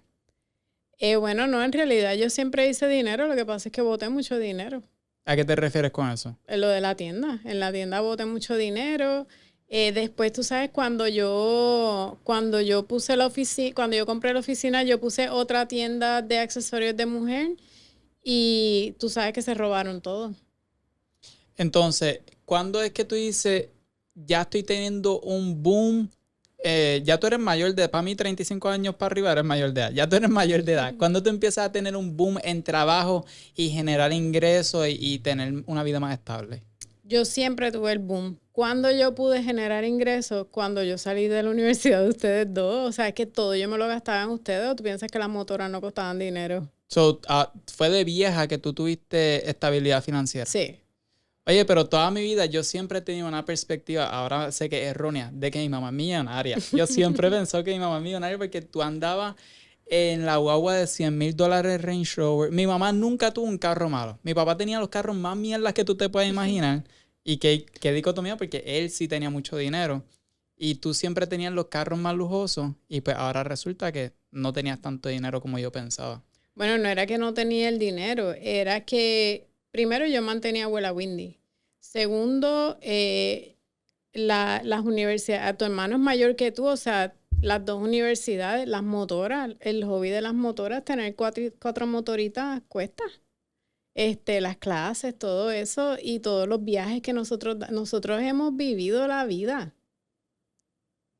Bueno, no, en realidad yo siempre hice dinero, lo que pasa es que boté mucho dinero. ¿A qué te refieres con eso? En lo de la tienda. En la tienda boté mucho dinero. Después, tú sabes, cuando yo puse cuando yo compré la oficina, yo puse otra tienda de accesorios de mujer y tú sabes que se robaron todo. Entonces, ¿cuándo es que tú dices, ya estoy teniendo un boom? Ya tú eres mayor de edad, para mí 35 años para arriba eres mayor de edad, ya tú eres mayor de edad. ¿Cuándo tú empiezas a tener un boom en trabajo y generar ingresos y tener una vida más estable? Yo siempre tuve el boom. Cuando yo pude generar ingresos, cuando yo salí de la universidad de ustedes dos, o sea, es que todo yo me lo gastaba en ustedes, ¿o tú piensas que las motoras no costaban dinero? So, fue de vieja que tú tuviste estabilidad financiera. Sí. Oye, pero toda mi vida yo siempre he tenido una perspectiva, ahora sé que es errónea, de que mi mamá es millonaria. Yo siempre pensé que mi mamá es millonaria porque tú andabas en la guagua de $100,000 Range Rover. Mi mamá nunca tuvo un carro malo. Mi papá tenía los carros más mierdas que tú te puedes imaginar. Y qué dicotomía, porque él sí tenía mucho dinero. Y tú siempre tenías los carros más lujosos. Y pues ahora resulta que no tenías tanto dinero como yo pensaba. Bueno, no era que no tenía el dinero, era que primero yo mantenía a abuela Windy. Segundo, las universidades, tu hermano es mayor que tú, o sea, las dos universidades, las motoras, el hobby de las motoras, tener cuatro motoritas cuesta. Las clases, todo eso y todos los viajes que nosotros hemos vivido la vida.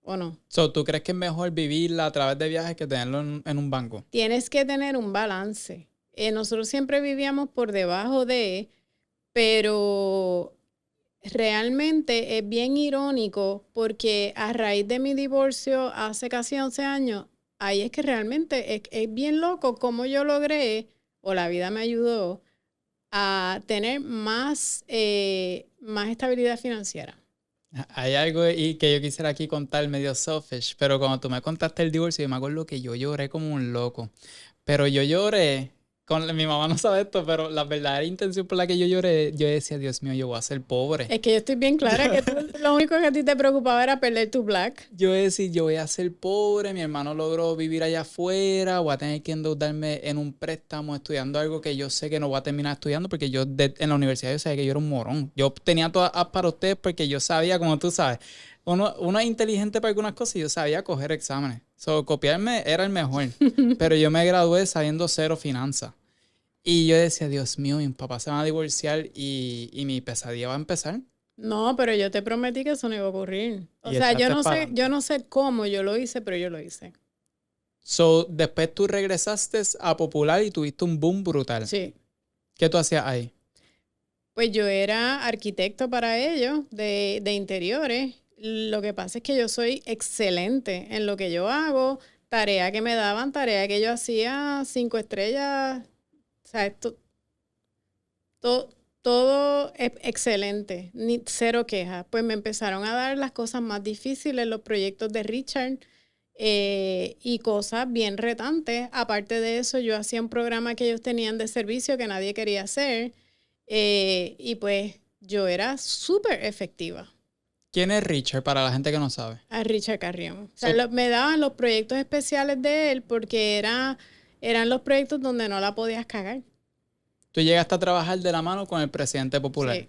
¿O no? So, ¿tú crees que es mejor vivirla a través de viajes que tenerlo en un banco? Tienes que tener un balance. Nosotros siempre vivíamos por debajo de, pero realmente es bien irónico porque a raíz de mi divorcio hace casi 11 años, ahí es que realmente es bien loco cómo yo logré, o la vida me ayudó, a tener más estabilidad financiera. Hay algo y que yo quisiera aquí contar medio selfish, pero cuando tú me contaste el divorcio, yo me acuerdo que yo lloré como un loco. Pero yo lloré, mi mamá no sabe esto, pero la verdadera intención por la que yo lloré, yo decía, Dios mío, yo voy a ser pobre. Es que yo estoy bien clara que lo único que a ti te preocupaba era perder tu black. Yo decía, yo voy a ser pobre, mi hermano logró vivir allá afuera, voy a tener que endeudarme en un préstamo estudiando algo que yo sé que no voy a terminar estudiando porque yo en la universidad yo sabía que yo era un morón. Yo tenía todas para ustedes porque yo sabía, como tú sabes, uno es inteligente para algunas cosas y yo sabía coger exámenes. So, copiarme era el mejor, pero yo me gradué sabiendo cero finanzas. Y yo decía, Dios mío, mis papás se van a divorciar y mi pesadilla va a empezar. No, pero yo te prometí que eso no iba a ocurrir. O Y sea, echaste yo no sé cómo yo lo hice, pero yo lo hice. So, después tú regresaste a Popular y tuviste un boom brutal. Sí. ¿Qué tú hacías ahí? Pues yo era arquitecto para ellos, de interiores. Lo que pasa es que yo soy excelente en lo que yo hago. Tarea que me daban, tarea que yo hacía 5 estrellas. O sea, todo es excelente, ni cero quejas. Pues me empezaron a dar las cosas más difíciles, los proyectos de Richard y cosas bien retantes. Aparte de eso, yo hacía un programa que ellos tenían de servicio que nadie quería hacer y pues yo era súper efectiva. ¿Quién es Richard para la gente que no sabe? A Richard Carrión. O sea, me daban los proyectos especiales de él porque eran los proyectos donde no la podías cagar. Tú llegaste a trabajar de la mano con el presidente Popular. Sí.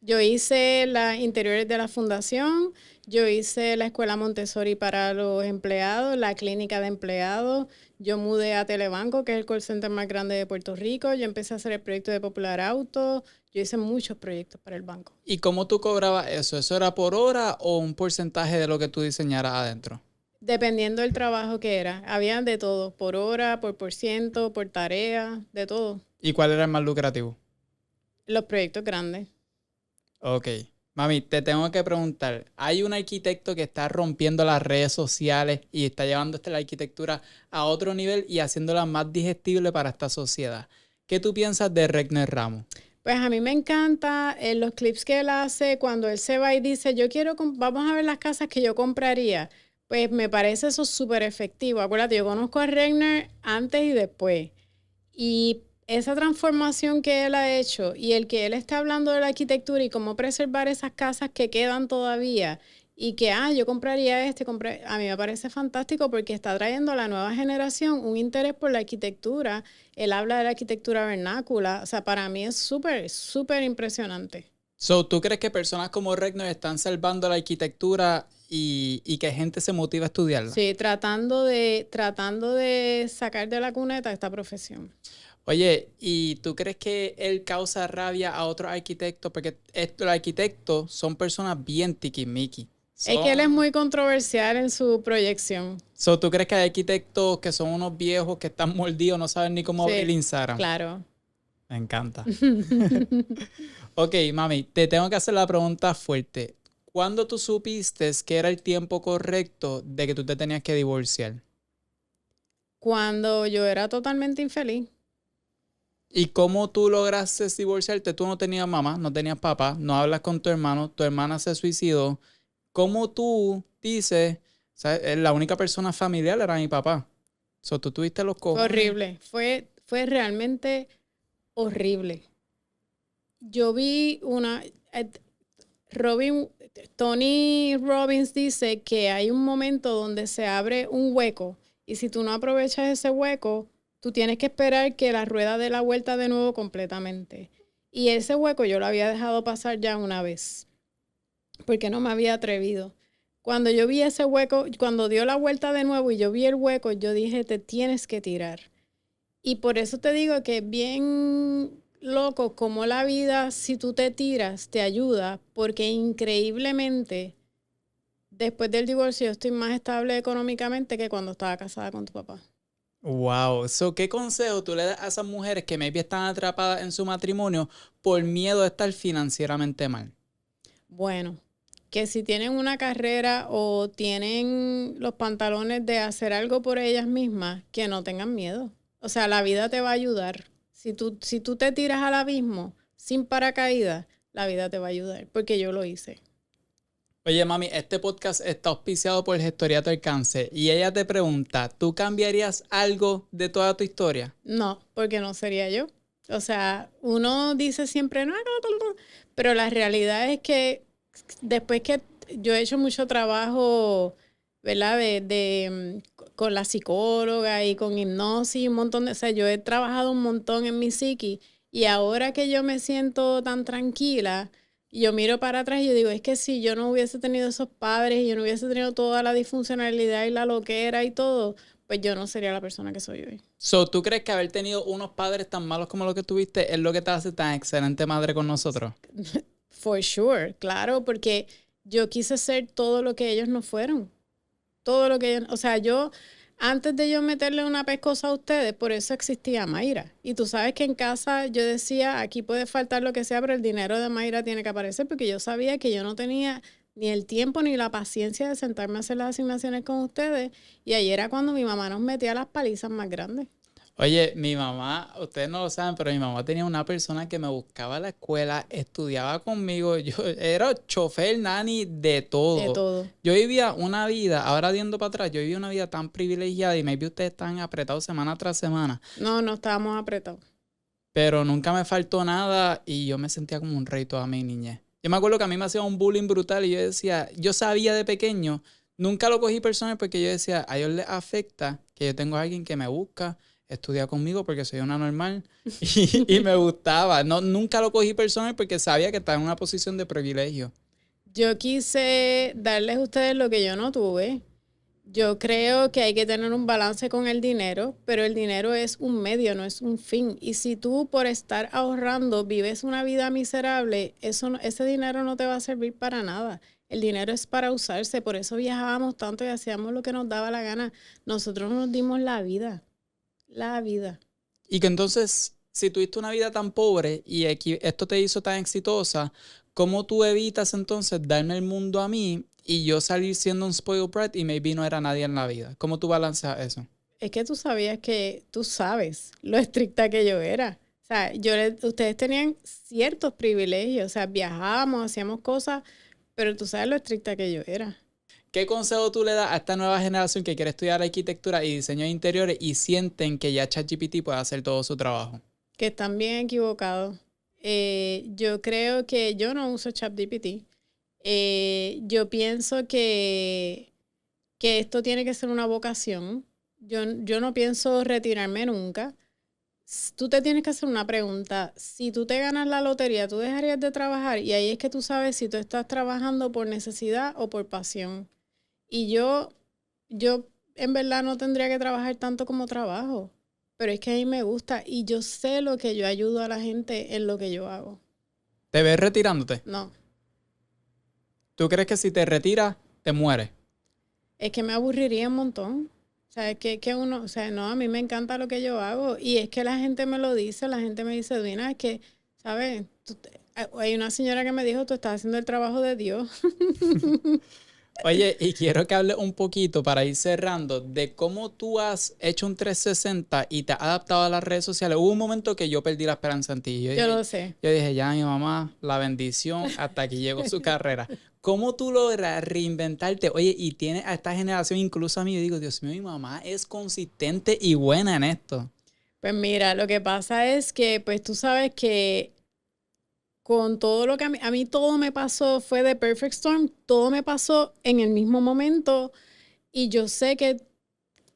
Yo hice las interiores de la fundación, yo hice la escuela Montessori para los empleados, la clínica de empleados, yo mudé a Telebanco, que es el call center más grande de Puerto Rico, yo empecé a hacer el proyecto de Popular Auto, yo hice muchos proyectos para el banco. ¿Y cómo tú cobrabas eso? ¿Eso era por hora o un porcentaje de lo que tú diseñaras adentro? Dependiendo del trabajo que era, había de todo, por hora, por ciento, por tarea, de todo. ¿Y cuál era el más lucrativo? Los proyectos grandes. Ok. Mami, te tengo que preguntar. Hay un arquitecto que está rompiendo las redes sociales y está llevando la arquitectura a otro nivel y haciéndola más digestible para esta sociedad. ¿Qué tú piensas de Regner Ramos? Pues a mí me encanta los clips que él hace cuando él se va y dice, vamos a ver las casas que yo compraría. Pues me parece eso súper efectivo. Acuérdate, yo conozco a Regner antes y después. Y esa transformación que él ha hecho y el que él está hablando de la arquitectura y cómo preservar esas casas que quedan todavía y que, yo compraría a mí me parece fantástico porque está trayendo a la nueva generación un interés por la arquitectura. Él habla de la arquitectura vernácula. O sea, para mí es súper, súper impresionante. So, ¿tú crees que personas como Regner están salvando la arquitectura y que gente se motiva a estudiarla? Sí, tratando de sacar de la cuneta esta profesión. Oye, ¿y tú crees que él causa rabia a otros arquitectos? Porque los arquitectos son personas bien tiquismiquis. Es que él es muy controversial en su proyección. So, ¿tú crees que hay arquitectos que son unos viejos que están mordidos, no saben ni cómo abrir el Instagram? Claro. Me encanta. Ok, mami, te tengo que hacer la pregunta fuerte. ¿Cuándo tú supiste que era el tiempo correcto de que tú te tenías que divorciar? Cuando yo era totalmente infeliz. ¿Y cómo tú lograste divorciarte? Tú no tenías mamá, no tenías papá, no hablas con tu hermano, tu hermana se suicidó. ¿Cómo tú dices, sabes, la única persona familiar era mi papá? So, tú tuviste los Fue cojones. horrible. Fue realmente horrible. Yo vi Robin, Tony Robbins dice que hay un momento donde se abre un hueco y si tú no aprovechas ese hueco, tú tienes que esperar que la rueda dé la vuelta de nuevo completamente. Y ese hueco yo lo había dejado pasar ya una vez, porque no me había atrevido. Cuando yo vi ese hueco, cuando dio la vuelta de nuevo y yo vi el hueco, yo dije, te tienes que tirar. Y por eso te digo que es bien loco como la vida, si tú te tiras, te ayuda, porque increíblemente, después del divorcio, yo estoy más estable económicamente que cuando estaba casada con tu papá. Wow. So, ¿qué consejo tú le das a esas mujeres que maybe están atrapadas en su matrimonio por miedo a estar financieramente mal? Bueno, que si tienen una carrera o tienen los pantalones de hacer algo por ellas mismas, que no tengan miedo. O sea, la vida te va a ayudar. Si tú te tiras al abismo sin paracaídas, la vida te va a ayudar, porque yo lo hice. Oye, mami, este podcast está auspiciado por Gestoriato del Cáncer y ella te pregunta, ¿tú cambiarías algo de toda tu historia? No, porque no sería yo. O sea, uno dice siempre, no, no, no, no, pero la realidad es que después que yo he hecho mucho trabajo, ¿verdad? Con la psicóloga y con hipnosis, un montón de, o sea, yo he trabajado un montón en mi psiqui y ahora que yo me siento tan tranquila, yo miro para atrás y yo digo, es que si yo no hubiese tenido esos padres y yo no hubiese tenido toda la disfuncionalidad y la loquera y todo, pues yo no sería la persona que soy hoy. So, ¿tú crees que haber tenido unos padres tan malos como los que tuviste es lo que te hace tan excelente madre con nosotros? For sure, claro, porque yo quise ser todo lo que ellos no fueron. Todo lo que ellos, o sea, antes de yo meterle una pescosa a ustedes, por eso existía Mayra. Y tú sabes que en casa yo decía, aquí puede faltar lo que sea, pero el dinero de Mayra tiene que aparecer, porque yo sabía que yo no tenía ni el tiempo ni la paciencia de sentarme a hacer las asignaciones con ustedes. Y ahí era cuando mi mamá nos metía las palizas más grandes. Oye, mi mamá, ustedes no lo saben, pero mi mamá tenía una persona que me buscaba a la escuela, estudiaba conmigo, yo era chofer, nani, de De todo. todo. Yo vivía una vida, ahora viendo para atrás, yo vivía una vida tan privilegiada y maybe ustedes están apretados semana tras semana, No, no estábamos apretados. pero nunca me faltó nada y yo me sentía como un rey toda mi niñez. Yo me acuerdo que a mí me hacía un bullying brutal y yo decía, yo sabía de pequeño, nunca lo cogí personal porque yo decía, a ellos les afecta que yo tengo a alguien que me busca, estudia conmigo porque soy una normal y me gustaba. No, nunca lo cogí personal porque sabía que estaba en una posición de privilegio. Yo quise darles a ustedes lo que yo no tuve. Yo creo que hay que tener un balance con el dinero, pero el dinero es un medio, no es un fin. Y si tú por estar ahorrando vives una vida miserable, ese dinero no te va a servir para nada. El dinero es para usarse, por eso viajábamos tanto y hacíamos lo que nos daba la gana. Nosotros nos dimos la vida, la vida. Y que entonces, si tuviste una vida tan pobre y esto te hizo tan exitosa, ¿cómo tú evitas entonces darme el mundo a mí y yo salir siendo un spoiled brat y maybe no era nadie en la vida? ¿Cómo tú balanceas eso? Es que tú sabías que tú sabes lo estricta que yo era. O sea, ustedes tenían ciertos privilegios, o sea, viajábamos, hacíamos cosas, pero tú sabes lo estricta que yo era. ¿Qué consejo tú le das a esta nueva generación que quiere estudiar arquitectura y diseño de interiores y sienten que ya ChatGPT puede hacer todo su trabajo? Que están bien equivocados. Yo creo que yo no uso ChatGPT. Yo pienso que esto tiene que ser una vocación. Yo no pienso retirarme nunca. Tú te tienes que hacer una pregunta. Si tú te ganas la lotería, ¿tú dejarías de trabajar? Y ahí es que tú sabes si tú estás trabajando por necesidad o por pasión. Y yo en verdad no tendría que trabajar tanto como trabajo, pero es que a mí me gusta y yo sé lo que yo ayudo a la gente en lo que yo hago. ¿Te ves retirándote? No, ¿Tú crees que si te retiras, te mueres? es que me aburriría un montón. ¿Sabes? Que uno, o sea, no, a mí me encanta lo que yo hago. Y es que la gente me lo dice, la gente me dice, Edwina, es que, ¿sabes? Hay una señora que me dijo, tú estás haciendo el trabajo de Dios. Oye, y quiero que hables un poquito para ir cerrando de cómo tú has hecho un 360 y te has adaptado a las redes sociales. Hubo un momento que yo perdí la esperanza en ti. Yo lo sé. Yo dije, ya mi mamá, la bendición, hasta aquí llegó su carrera. ¿Cómo tú logras reinventarte? Oye, y tienes a esta generación, incluso a mí, yo digo, Dios mío, mi mamá es consistente y buena en esto. Pues mira, lo que pasa es que, pues tú sabes que con todo lo que a mí todo me pasó, fue de Perfect Storm, todo me pasó en el mismo momento y yo sé que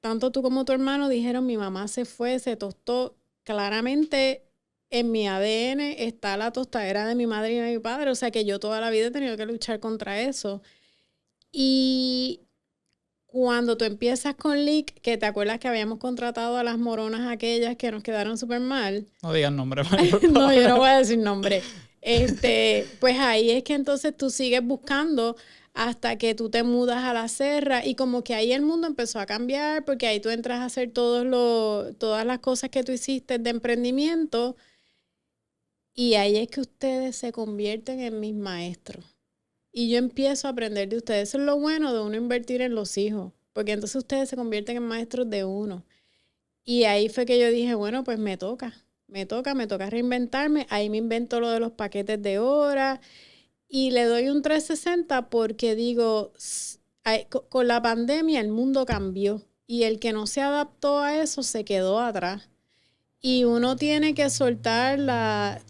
tanto tú como tu hermano dijeron, mi mamá se fue, se tostó. Claramente en mi ADN está la tostadera de mi madre y de mi padre, o sea que yo toda la vida he tenido que luchar contra eso. Y cuando tú empiezas con Leak, que te acuerdas que habíamos contratado a las moronas aquellas que nos quedaron súper mal. No digas nombre, por No, favor. yo no voy a decir nombre. Pues ahí es que entonces tú sigues buscando hasta que tú te mudas a la Serra y como que ahí el mundo empezó a cambiar porque ahí tú entras a hacer todas las cosas que tú hiciste de emprendimiento y ahí es que ustedes se convierten en mis maestros. Y yo empiezo a aprender de ustedes. Eso es lo bueno de uno invertir en los hijos, porque entonces ustedes se convierten en maestros de uno. Y ahí fue que yo dije, bueno, pues me toca reinventarme. Ahí me invento lo de los paquetes de horas y le doy un 360 porque digo, con la pandemia el mundo cambió y el que no se adaptó a eso se quedó atrás. Y uno tiene que soltar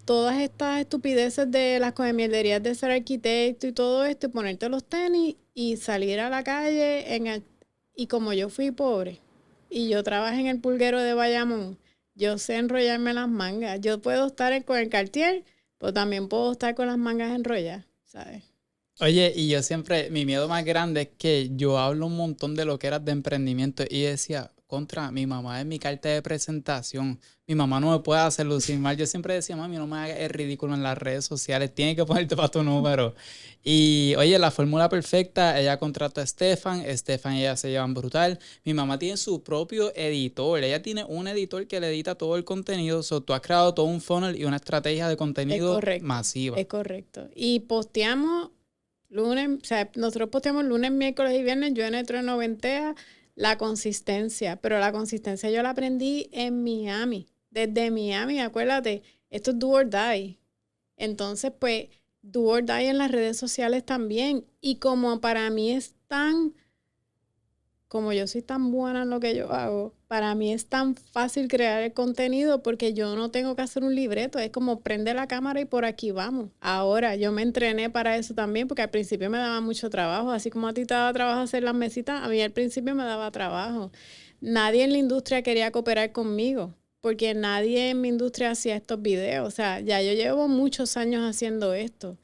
todas estas estupideces de las cojemierderías de ser arquitecto y todo esto y ponerte los tenis y salir a la calle. Y como yo fui pobre y yo trabajé en el pulguero de Bayamón, yo sé enrollarme las mangas. Yo puedo estar con el Cartier, pero también puedo estar con las mangas enrolladas, ¿sabes? Oye, y yo siempre, mi miedo más grande es que yo hablo un montón de lo que era de emprendimiento y decía, contra, mi mamá es mi carta de presentación, mi mamá no me puede hacer lucir mal. Yo siempre decía, mami, no me hagas el ridículo en las redes sociales, tienes que ponerte para tu número. Y oye, la fórmula perfecta, ella contrató a Estefan y ella se llevan brutal. Mi mamá tiene su propio editor, ella tiene un editor que le edita todo el contenido, tú has creado todo un funnel y una estrategia de contenido masiva. Es correcto. Y posteamos lunes, o sea, nosotros posteamos lunes, miércoles y viernes, yo entro en noventea, la consistencia, pero la consistencia yo la aprendí en Miami, desde Miami, acuérdate, esto es do or die. Entonces, pues, do or die en las redes sociales también. Y como para mí es como yo soy tan buena en lo que yo hago, para mí es tan fácil crear el contenido porque yo no tengo que hacer un libreto, es como prende la cámara y por aquí vamos. Ahora, yo me entrené para eso también porque al principio me daba mucho trabajo, así como a ti te daba trabajo hacer las mesitas, a mí al principio me daba trabajo. Nadie en la industria quería cooperar conmigo porque nadie en mi industria hacía estos videos, o sea, ya yo llevo muchos años haciendo esto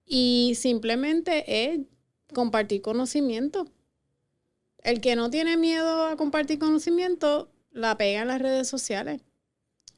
y simplemente es compartir conocimiento. El que no tiene miedo a compartir conocimiento, la pega en las redes sociales.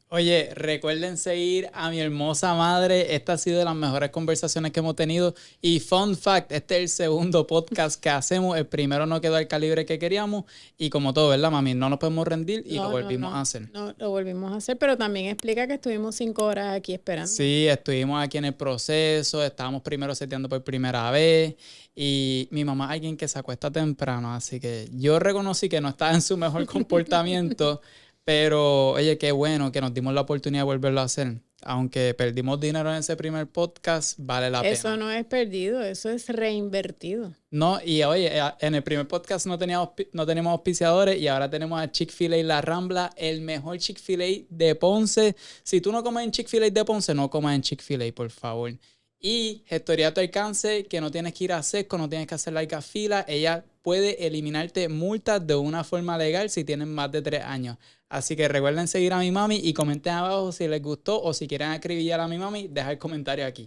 Oye, recuerden seguir a mi hermosa madre. Esta ha sido de las mejores conversaciones que hemos tenido. Y fun fact, este es el segundo podcast que hacemos. El primero no quedó al calibre que queríamos. Y como todo, ¿verdad, mami? No nos podemos rendir y lo volvimos a hacer. No, lo volvimos a hacer, pero también explica que estuvimos 5 horas aquí esperando. Sí, estuvimos aquí en el proceso. Estábamos primero seteando por primera vez. Y mi mamá es alguien que se acuesta temprano. Así que yo reconocí que no estaba en su mejor comportamiento. Pero, oye, qué bueno que nos dimos la oportunidad de volverlo a hacer. Aunque perdimos dinero en ese primer podcast, vale la pena. Eso no es perdido, eso es reinvertido. No, y oye, en el primer podcast no teníamos auspiciadores y ahora tenemos a Chick-fil-A La Rambla, el mejor Chick-fil-A de Ponce. Si tú no comes en Chick-fil-A de Ponce, no comas en Chick-fil-A, por favor. Y Gestoría a tu alcance, que no tienes que ir a Sesco, no tienes que hacer larga fila. Ella puede eliminarte multas de una forma legal si tienen más de 3 años. Así que recuerden seguir a mi mami y comenten abajo si les gustó o si quieren acribillar a mi mami, deja el comentario aquí.